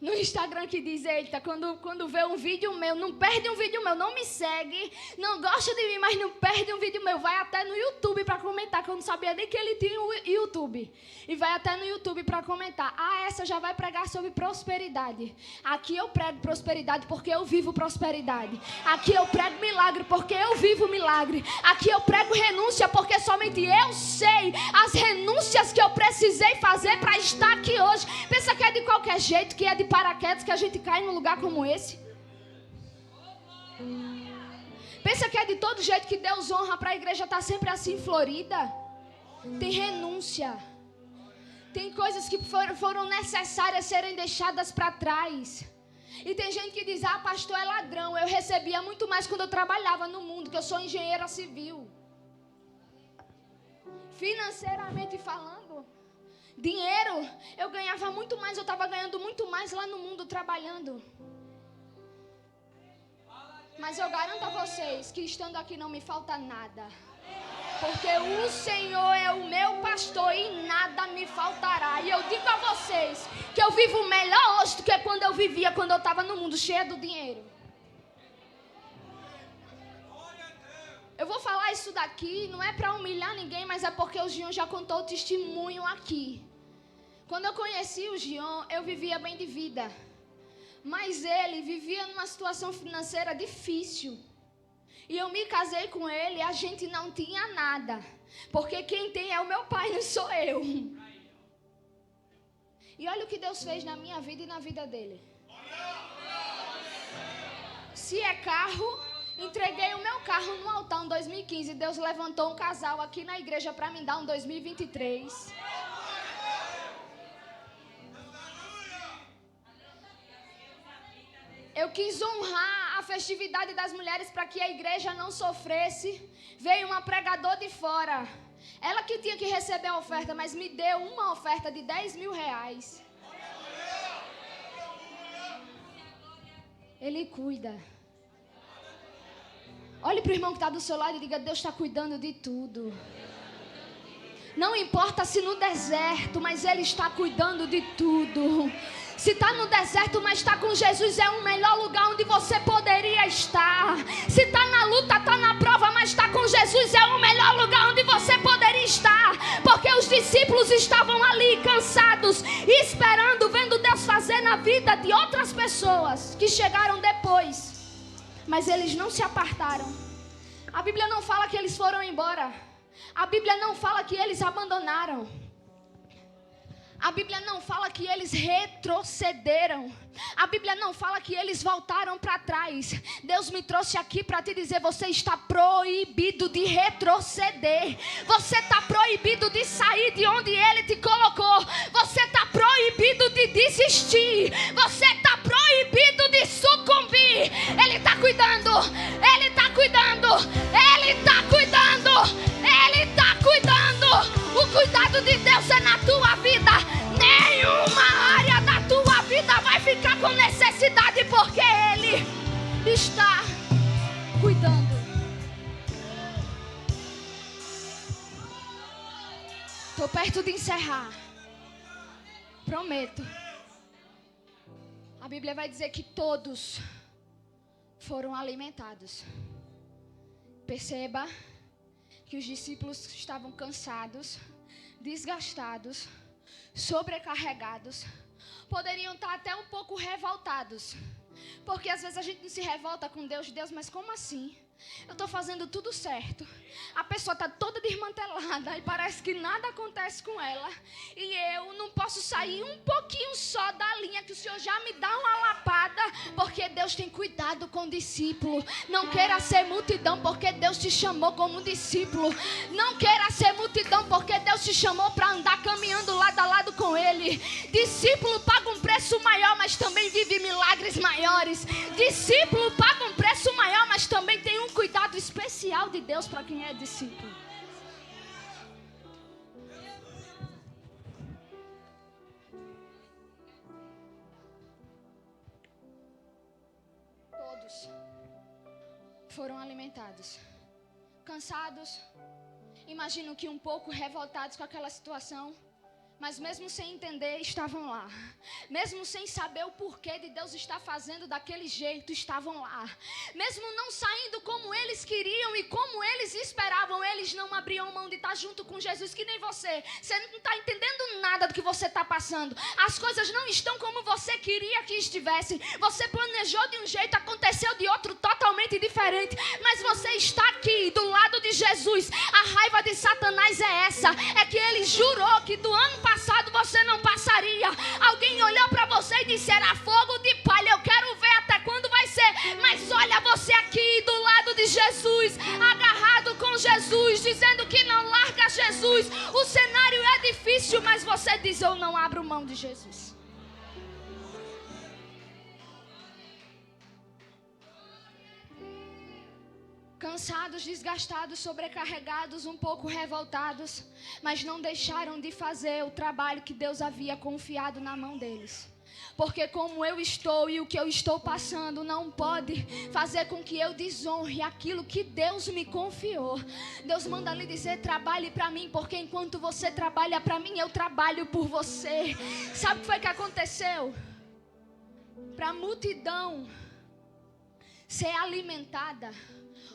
no Instagram que diz, eita, quando vê um vídeo meu, não perde um vídeo meu, não me segue, não gosta de mim, mas não perde um vídeo meu, vai até no YouTube para comentar, que eu não sabia nem que ele tinha o YouTube, e vai até no YouTube para comentar, essa já vai pregar sobre prosperidade. Aqui eu prego prosperidade porque eu vivo prosperidade. Aqui eu prego milagre porque eu vivo milagre. Aqui eu prego renúncia porque somente eu sei as renúncias que eu precisei fazer para estar aqui hoje. Pensa que é de qualquer jeito, que é de paraquedas que a gente cai num lugar como esse? Pensa que é de todo jeito que Deus honra para a igreja estar sempre assim florida? Tem renúncia. Tem coisas que foram necessárias serem deixadas para trás. E tem gente que diz, pastor é ladrão. Eu recebia muito mais quando eu trabalhava no mundo, que eu sou engenheira civil. Financeiramente falando, dinheiro, eu ganhava muito mais, eu estava ganhando muito mais lá no mundo trabalhando. Mas eu garanto a vocês que estando aqui não me falta nada. Porque o Senhor é o meu pastor e nada me faltará. E eu digo a vocês que eu vivo melhor hoje do que quando eu vivia, quando eu estava no mundo cheio do dinheiro. Eu vou falar isso daqui, não é para humilhar ninguém, mas é porque o Gion já contou o testemunho aqui. Quando eu conheci o Gion, eu vivia bem de vida. Mas ele vivia numa situação financeira difícil. E eu me casei com ele e a gente não tinha nada. Porque quem tem é o meu pai, não sou eu. E olha o que Deus fez na minha vida e na vida dele. Se é carro, entreguei o meu carro no altar em 2015. Deus levantou um casal aqui na igreja para me dar um 2023. Eu quis honrar a festividade das mulheres para que a igreja não sofresse. Veio uma pregadora de fora. Ela que tinha que receber a oferta, mas me deu uma oferta de 10 mil reais. Ele cuida. Olhe para o irmão que está do seu lado e diga: Deus está cuidando de tudo. Não importa se no deserto, mas Ele está cuidando de tudo. Se está no deserto, mas está com Jesus, é o melhor lugar onde você poderia estar. Se está na luta, está na prova, mas está com Jesus, é o melhor lugar onde você poderia estar. Porque os discípulos estavam ali cansados, esperando, vendo Deus fazer na vida de outras pessoas que chegaram depois. Mas eles não se apartaram. A Bíblia não fala que eles foram embora. A Bíblia não fala que eles abandonaram. A Bíblia não fala que eles retrocederam. A Bíblia não fala que eles voltaram para trás. Deus me trouxe aqui para te dizer: você está proibido de retroceder. Você está proibido de sair de onde Ele te colocou. Você está proibido de desistir. Você está proibido de sucumbir. Ele está cuidando. Ele está cuidando. Ele está cuidando. Ele está cuidando. O cuidado de Deus é na tua vida. Nenhuma área da tua vida vai ficar com necessidade, porque Ele está cuidando. Estou perto de encerrar. Prometo. A Bíblia vai dizer que todos foram alimentados. Perceba que os discípulos estavam cansados, desgastados, sobrecarregados, poderiam estar até um pouco revoltados, porque às vezes a gente não se revolta com Deus, mas como assim? Eu estou fazendo tudo certo, a pessoa está toda desmantelada e parece que nada acontece com ela, e eu não posso sair um pouquinho só da linha que o Senhor já me dá uma lapada, porque Deus tem cuidado com o discípulo. Não queira ser multidão, porque Deus te chamou como discípulo. Não queira ser multidão, porque Deus te chamou para andar caminhando lado a lado com Ele. Discípulo paga um preço maior, mas também vive milagres maiores. Discípulo paga um preço maior, mas também tem um cuidado especial de Deus para quem é discípulo. Todos foram alimentados, cansados, imagino que um pouco revoltados com aquela situação. Mas mesmo sem entender, estavam lá. Mesmo sem saber o porquê de Deus estar fazendo daquele jeito, estavam lá. Mesmo não saindo como eles queriam e como eles esperavam, eles não abriam mão de estar junto com Jesus, que nem você. Você não está entendendo nada do que você está passando. As coisas não estão como você queria que estivessem. Você planejou de um jeito, aconteceu de outro totalmente diferente. Mas você está aqui, do lado de Jesus. A raiva de Satanás é essa. É que ele jurou que do ano passado você não passaria. Alguém olhou para você e disse: era fogo de palha, eu quero ver até quando vai ser. Mas olha você aqui do lado de Jesus, agarrado com Jesus, dizendo que não larga Jesus. O cenário é difícil, mas você diz: eu não abro mão de Jesus. Cansados, desgastados, sobrecarregados, um pouco revoltados, mas não deixaram de fazer o trabalho que Deus havia confiado na mão deles. Porque como eu estou e o que eu estou passando não pode fazer com que eu desonre aquilo que Deus me confiou. Deus manda lhe dizer: trabalhe para mim, porque enquanto você trabalha para mim, eu trabalho por você. Sabe o que foi que aconteceu? Para a multidão ser alimentada,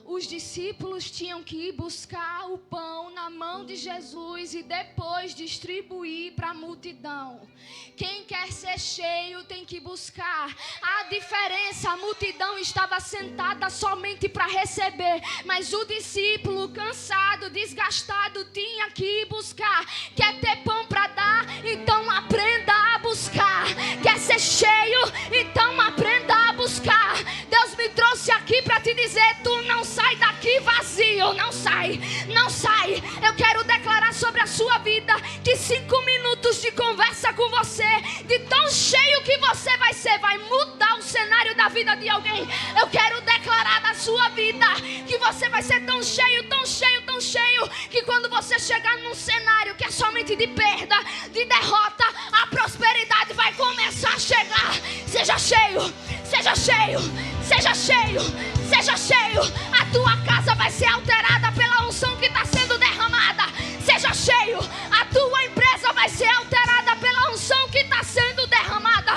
os discípulos tinham que ir buscar o pão na mão de Jesus e depois distribuir para a multidão. Quem quer ser cheio tem que buscar. A diferença, a multidão estava sentada somente para receber, mas o discípulo cansado, desgastado, tinha que ir buscar. Quer ter pão para dar? Então aprenda a buscar. Quer ser cheio? Então aprenda a buscar. Deus me trouxe aqui para te dizer, tu não sai daqui vazio, não sai, não sai. Eu quero declarar sobre a sua vida que 5 minutos de conversa com você, de tão cheio que você vai ser, vai mudar o cenário da vida de alguém. Eu quero declarar na sua vida que você vai ser tão cheio, tão cheio, tão cheio, que quando você chegar num cenário que é somente de perda, de derrota, a prosperidade vai começar a chegar. Seja cheio, seja cheio, seja cheio, seja cheio. A tua casa vai ser alterada pela unção que está sendo derramada. Seja cheio. A tua empresa vai ser alterada pela unção que está sendo derramada.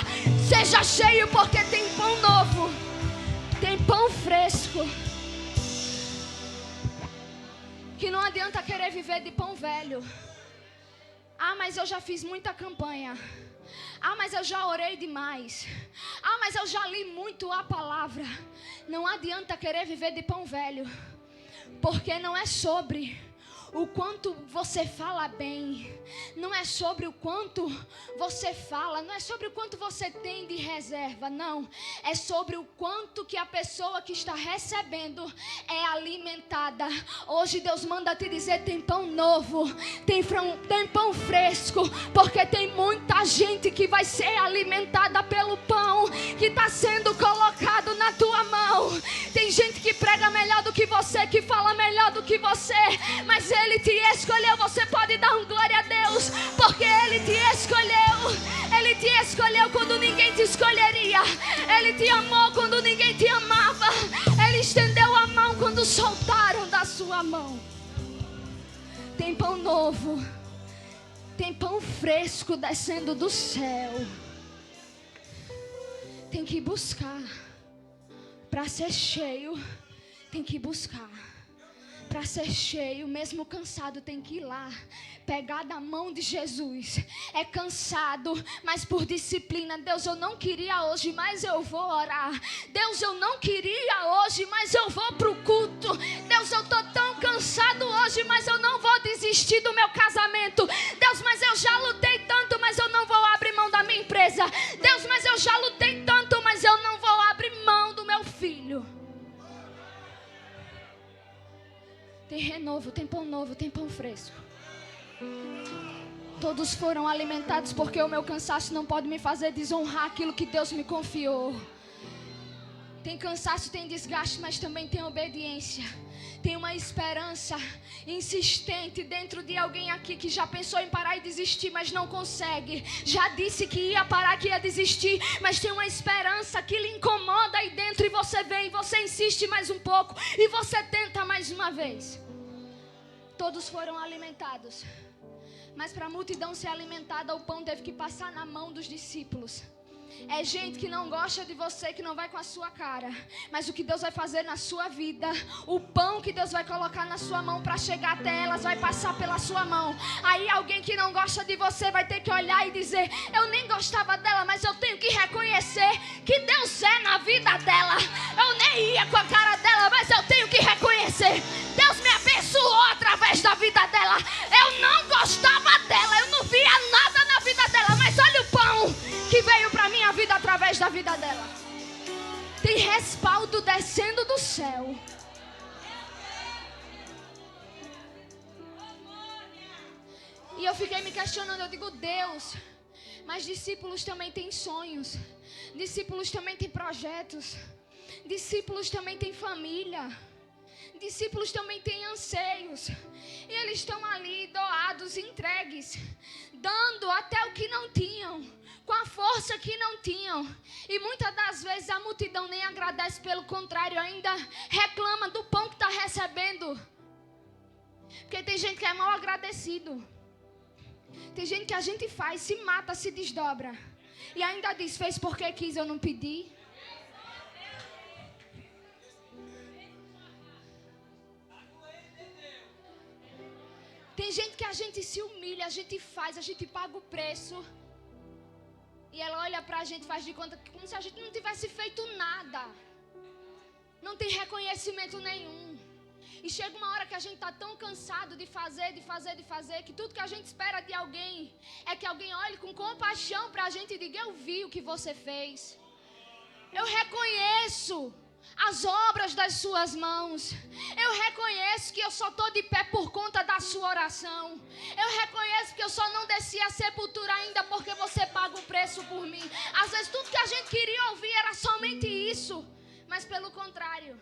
Seja cheio, porque tem pão novo, tem pão fresco. Que não adianta querer viver de pão velho. Ah, mas eu já fiz muita campanha. Ah, mas eu já orei demais. Ah, mas eu já li muito a palavra. Não adianta querer viver de pão velho, porque não é sobre o quanto você fala bem, não é sobre o quanto você fala, não é sobre o quanto você tem de reserva, não. É sobre o quanto que a pessoa que está recebendo é alimentada. Hoje Deus manda te dizer, tem pão novo, tem pão fresco, porque tem muita gente que vai ser alimentada pelo pão que está sendo colocado na tua mão. Tem gente que prega melhor do que você, que fala melhor do que você, mas Ele te escolheu. Você pode dar um glória a Deus, porque Ele te escolheu. Ele te escolheu quando ninguém te escolheria. Ele te amou quando ninguém te amava. Ele estendeu a mão quando soltaram da sua mão. Tem pão novo, tem pão fresco descendo do céu. Tem que buscar. Para ser cheio, tem que buscar. Para ser cheio, mesmo cansado, tem que ir lá, pegar da mão de Jesus. É cansado, mas por disciplina. Deus, eu não queria hoje, mas eu vou orar. Deus, eu não queria hoje, mas eu vou para o culto. Deus, eu estou tão cansado hoje, mas eu não vou desistir do meu casamento. Deus, mas eu já lutei tanto, mas eu não vou abrir mão da minha empresa. Deus, mas eu já lutei tanto, mas eu não vou abrir mão do meu filho. Tem renovo, tem pão novo, tem pão fresco. Todos foram alimentados, porque o meu cansaço não pode me fazer desonrar aquilo que Deus me confiou. Tem cansaço, tem desgaste, mas também tem obediência. Tem uma esperança insistente dentro de alguém aqui que já pensou em parar e desistir, mas não consegue. Já disse que ia parar, que ia desistir, mas tem uma esperança que lhe incomoda aí dentro. E você vem, você insiste mais um pouco e você tenta mais uma vez. Todos foram alimentados, mas para a multidão ser alimentada, o pão teve que passar na mão dos discípulos. É gente que não gosta de você, que não vai com a sua cara, mas o que Deus vai fazer na sua vida, o pão que Deus vai colocar na sua mão para chegar até elas, vai passar pela sua mão. Aí alguém que não gosta de você vai ter que olhar e dizer, eu nem gostava dela, mas eu tenho que reconhecer que Deus é na vida dela. Eu nem ia com a cara dela, mas eu tenho que reconhecer, Deus me abençoou através da vida dela. Eu não gostava dela, eu não via nada na vida dela, mas olha o pão que veio para minha vida através da vida dela. Tem respaldo descendo do céu. E eu fiquei me questionando, eu digo, Deus, mas discípulos também têm sonhos, discípulos também têm projetos, discípulos também têm família, discípulos também têm anseios, e eles estão ali doados, entregues, dando até o que não tinham, com a força que não tinham. E muitas das vezes a multidão nem agradece, pelo contrário, ainda reclama do pão que está recebendo. Porque tem gente que é mal agradecido. Tem gente que a gente faz, se mata, se desdobra, e ainda diz, fez porque quis, eu não pedi. que a gente se humilha, a gente faz, a gente paga o preço. E ela olha pra gente e faz de conta como se a gente não tivesse feito nada. Não tem reconhecimento nenhum. E chega uma hora que a gente está tão cansado de fazer, que tudo que a gente espera de alguém é que alguém olhe com compaixão para a gente e diga: eu vi o que você fez. Eu reconheço as obras das suas mãos. Eu reconheço que eu só estou de pé por conta da sua oração. Eu reconheço que eu só não desci a sepultura ainda porque você paga o preço por mim. Às vezes tudo que a gente queria ouvir era somente isso. Mas pelo contrário,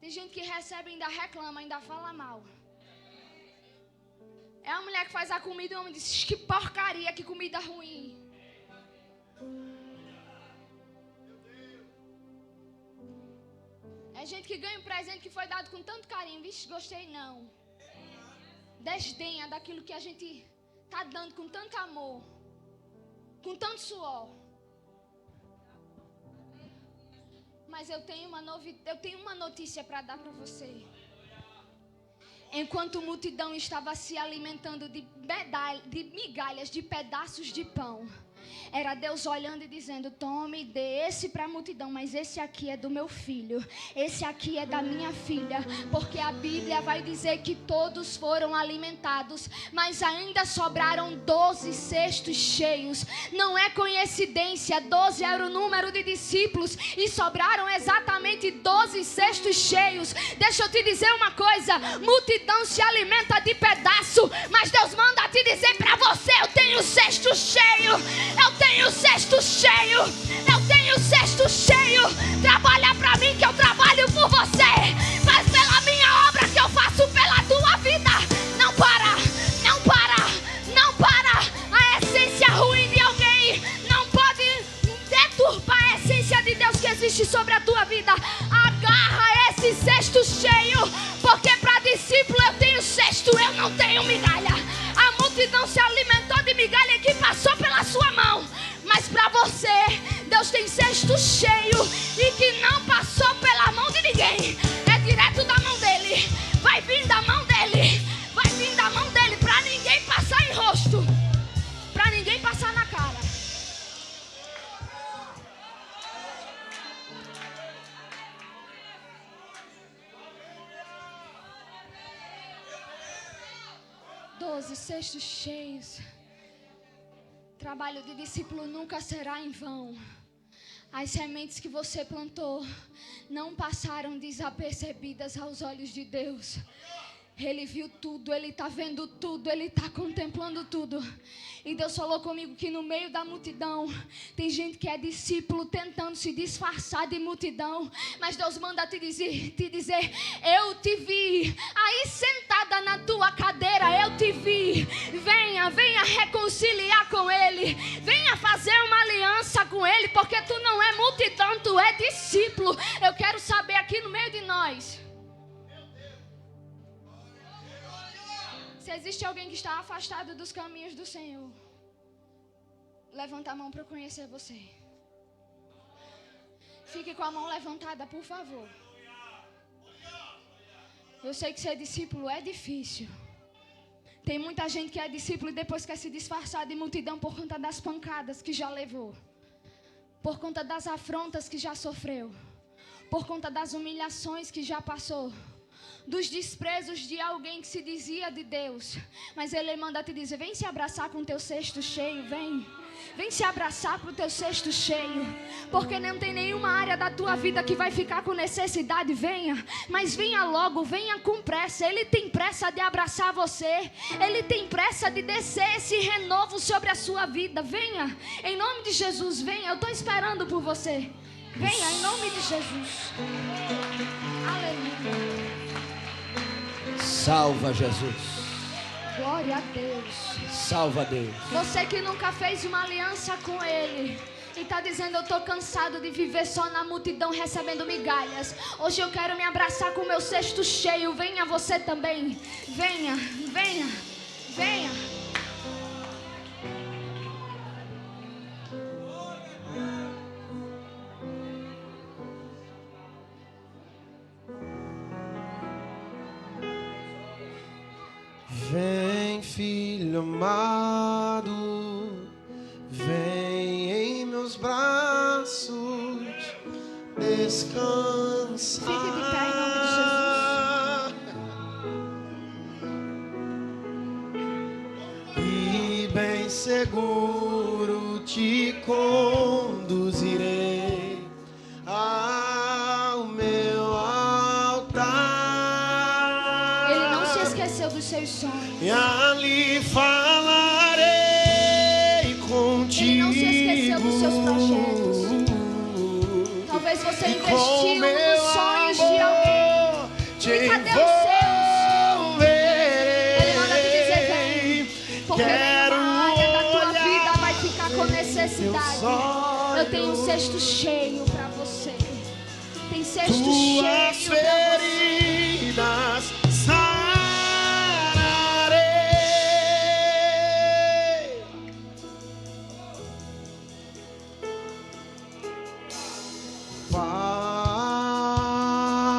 tem gente que recebe e ainda reclama, ainda fala mal. É a mulher que faz a comida e o homem diz: que porcaria, que comida ruim. É gente que ganha um presente que foi dado com tanto carinho. Vixe, gostei não. Desdenha daquilo que a gente está dando com tanto amor, com tanto suor. Mas eu tenho uma notícia para dar para você. Enquanto a multidão estava se alimentando de migalhas, de pedaços de pão, era Deus olhando e dizendo: tome, dê esse para a multidão, mas esse aqui é do meu filho, esse aqui é da minha filha, porque a Bíblia vai dizer que todos foram alimentados, mas ainda sobraram 12 cestos cheios. Não é coincidência, 12 era o número de discípulos e sobraram exatamente 12 cestos cheios. Deixa eu te dizer uma coisa: multidão se alimenta de pedaço, mas Deus manda te dizer para você: eu tenho cesto cheio. Eu tenho cesto cheio. Eu tenho cesto cheio. Trabalha pra mim que eu trabalho por você. Faz pela minha obra que eu faço pela tua vida. Não para, não para, não para. A essência ruim de alguém não pode deturpar a essência de Deus que existe sobre a tua vida. Agarra esse cesto cheio, porque para discípulo eu tenho cesto, eu não tenho migalha. A multidão se alimentou de migalha que passou pela sua mão. Mas para você, Deus tem cesto cheio e que não passou pela mão de ninguém. É direto da mão dele. Vai vir da mão dele. Vai vir da mão dele para ninguém passar em rosto. Para ninguém passar na cara. Doze cestos cheios. Trabalho de discípulo nunca será em vão. As sementes que você plantou não passaram desapercebidas aos olhos de Deus. Ele viu tudo, Ele está vendo tudo, Ele está contemplando tudo. E Deus falou comigo que no meio da multidão tem gente que é discípulo tentando se disfarçar de multidão. Mas Deus manda te dizer: eu te vi aí sentada na tua cadeira, eu te vi. Venha reconciliar com Ele. Venha fazer uma aliança com Ele, porque tu não é multidão, tu é discípulo. Eu quero saber aqui no meio de nós, se existe alguém que está afastado dos caminhos do Senhor. Levanta a mão para eu conhecer você. Fique com a mão levantada, por favor. Eu sei que ser discípulo é difícil. Tem muita gente que é discípulo e depois quer se disfarçar de multidão por conta das pancadas que já levou, por conta das afrontas que já sofreu, por conta das humilhações que já passou, dos desprezos de alguém que se dizia de Deus. Mas Ele manda te dizer: vem se abraçar com o teu cesto cheio, vem se abraçar para o teu cesto cheio, porque não tem nenhuma área da tua vida que vai ficar com necessidade. Venha, mas venha logo, venha com pressa. Ele tem pressa de abraçar você, Ele tem pressa de descer esse renovo sobre a sua vida. Venha, em nome de Jesus, venha, eu estou esperando por você. Venha, em nome de Jesus. Aleluia.
Salva Jesus.
Glória a Deus.
Salva Deus.
Você que nunca fez uma aliança com Ele e está dizendo: eu estou cansado de viver só na multidão recebendo migalhas. Hoje eu quero me abraçar com o meu cesto cheio. Venha você também. Venha, venha, venha.
Vem
braços descansar.
Fique de pé em nome de Jesus.
E bem seguro te conduzirei ao meu altar.
Ele não se esqueceu dos seus sonhos.
E ali falarei contigo.
Ele não se esqueceu dos seus projetos. Talvez você investiu nos sonhos de alguém. E cadê os seus? Ele manda te dizer, vem. Porque nenhuma área da tua vida vai ficar com necessidade. Eu tenho um cesto cheio pra você. Tem cesto cheio pra você.
Feridas sararei.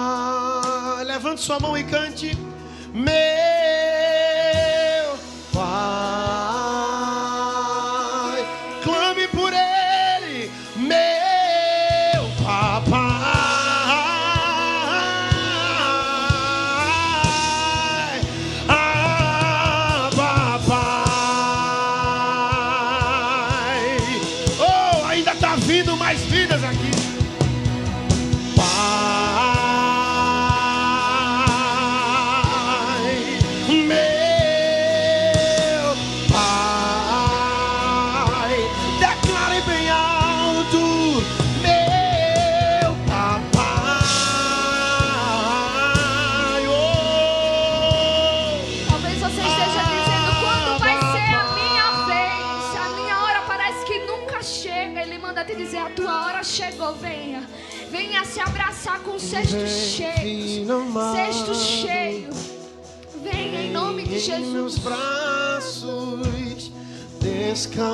Pai, levante sua mão e cante. Meu Pai, clame por Ele, meu Papai. Papai. Oh, ainda está vindo mais vidas aqui. Pai, meu Pai, declare bem alto, meu Papai. Oh.
Talvez você esteja dizendo, quando vai ser a minha vez? A minha hora parece que nunca chega. Ele manda te dizer, a tua hora chegou, venha. Venha se abraçar com cestos cheios. Cestos cheios. Venha em nome de
Em meus
Jesus.
braços descansa.